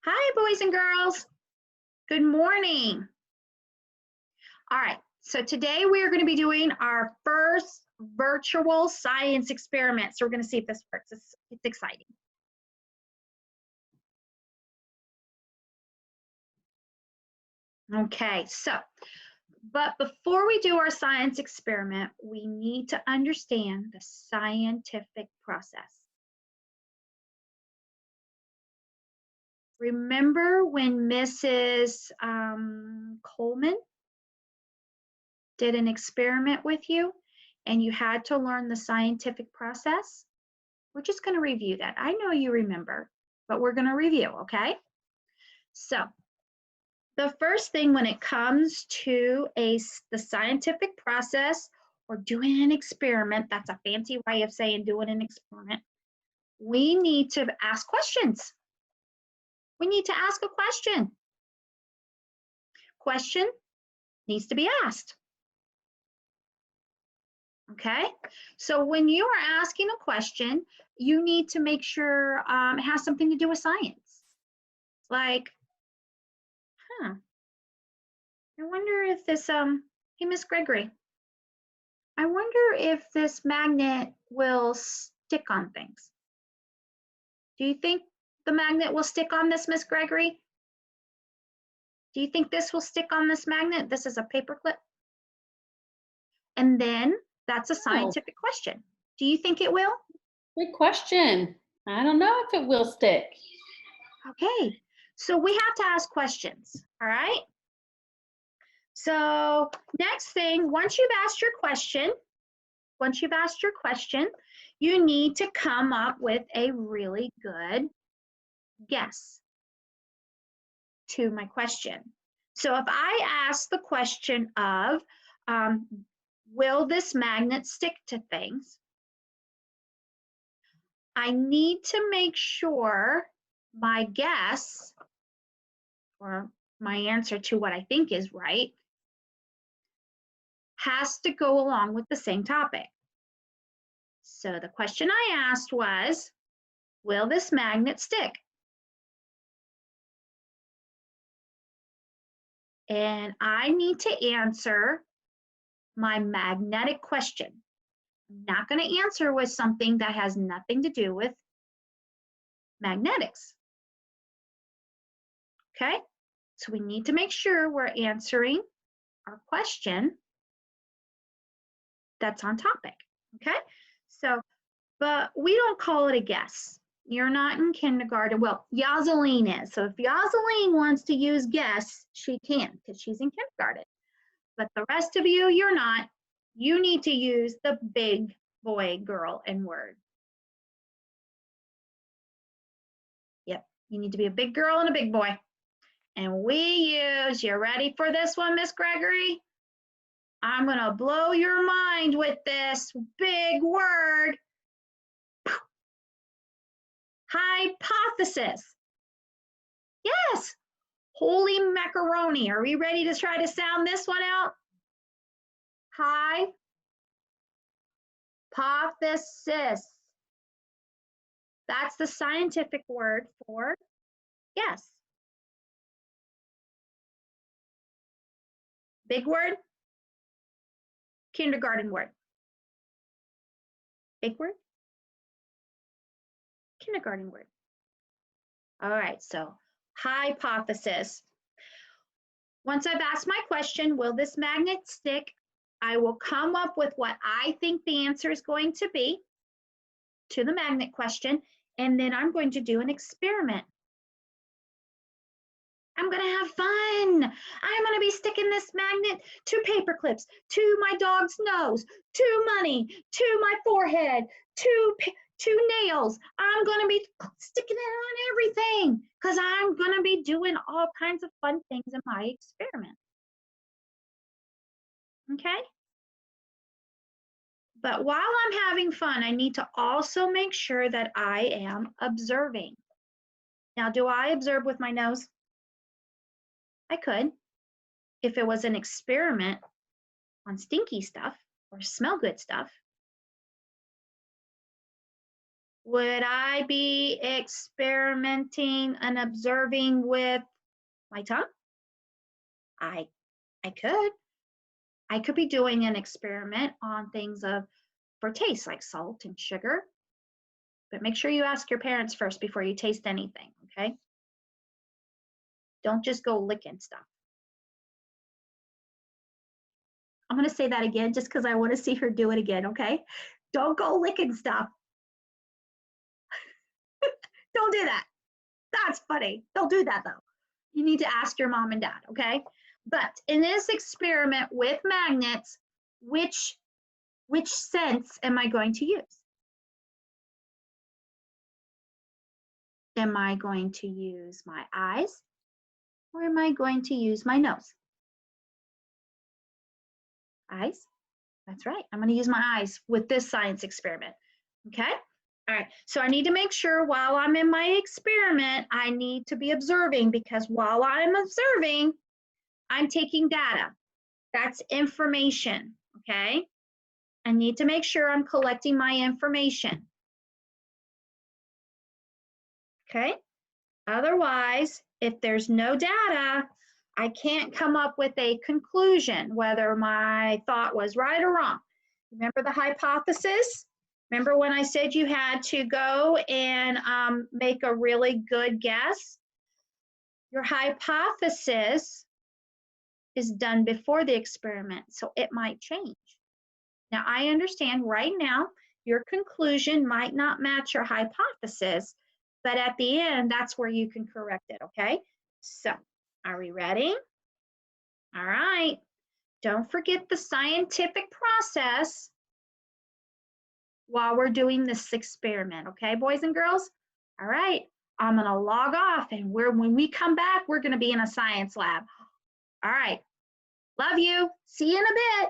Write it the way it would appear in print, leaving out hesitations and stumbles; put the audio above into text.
Hi, boys and girls. Good morning. All right, so today we are going to be doing our first virtual science experiment. So we're going to see if this works. It's exciting. Okay, but before we do our science experiment, we need to understand the scientific process. Remember when Mrs. Coleman did an experiment with you and you had to learn the scientific process? We're just going to review that. I know you remember, but we're going to review, okay? So the first thing when it comes to the scientific process or doing an experiment, that's a fancy way of saying doing an experiment, we need to ask questions. We need to ask a question. Question needs to be asked. Okay, so when you are asking a question, you need to make sure it has something to do with science. Like, I wonder if this, hey, Miss Gregory, I wonder if this magnet will stick on things. Do you think the magnet will stick on this, Miss Gregory? Do you think this will stick on this magnet? This is a paper clip. And then that's a scientific question. Do you think it will? Good question. I don't know if it will stick. Okay, so we have to ask questions, all right? So next thing, once you've asked your question, you need to come up with a really good guess to my question. So if I ask the question of, will this magnet stick to things? I need to make sure my guess or my answer to what I think is right has to go along with the same topic. So the question I asked was, will this magnet stick? And I need to answer my magnetic question. I'm not going to answer with something that has nothing to do with magnetics. Okay, so we need to make sure we're answering our question that's on topic. Okay, so, but we don't call it a guess. You're not in kindergarten. Well, Yazeline is. So if Yazeline wants to use guess, she can because she's in kindergarten. But the rest of you, you're not. You need to use the big boy, girl, and word. Yep, you need to be a big girl and a big boy. And we use, you ready for this one, Miss Gregory? I'm gonna blow your mind with this big word. Hypothesis. Yes, holy macaroni. Are we ready to try to sound this one out? Hypothesis. That's the scientific word for yes. Big word, kindergarten word. Big word, kindergarten word. All right, so hypothesis. Once I've asked my question, will this magnet stick? I will come up with what I think the answer is going to be to the magnet question, and then I'm going to do an experiment. I'm going to have fun. I'm going to be sticking this magnet to paper clips, to my dog's nose, to money, to my forehead, to nails. I'm going to be sticking it on everything because I'm going to be doing all kinds of fun things in my experiment. Okay? But while I'm having fun, I need to also make sure that I am observing. Now, do I observe with my nose? I could. If it was an experiment on stinky stuff or smell good stuff. Would I be experimenting and observing with my tongue? I I could. I could be doing an experiment on things of for taste like salt and sugar, but make sure you ask your parents first before you taste anything, okay? Don't just go licking stuff. I'm going to say that again just because I want to see her do it again, okay? Don't go licking stuff. Don't do that. That's funny. Don't do that though. You need to ask your mom and dad, okay? But in this experiment with magnets, which sense am I going to use? Am I going to use my eyes or am I going to use my nose? Eyes. That's right. I'm going to use my eyes with this science experiment. Okay? All right. So I need to make sure while I'm in my experiment, I need to be observing because while I'm observing, I'm taking data. That's information. Okay? I need to make sure I'm collecting my information. Okay? Otherwise, if there's no data, I can't come up with a conclusion whether my thought was right or wrong. Remember the hypothesis? Remember when I said you had to go and make a really good guess? Your hypothesis is done before the experiment, so it might change. Now, I understand right now your conclusion might not match your hypothesis, but at the end, that's where you can correct it, okay? So, are we ready? All right. Don't forget the scientific process while we're doing this experiment, okay, boys and girls? All right. I'm going to log off, and when we come back, we're going to be in a science lab. All right. Love you. See you in a bit.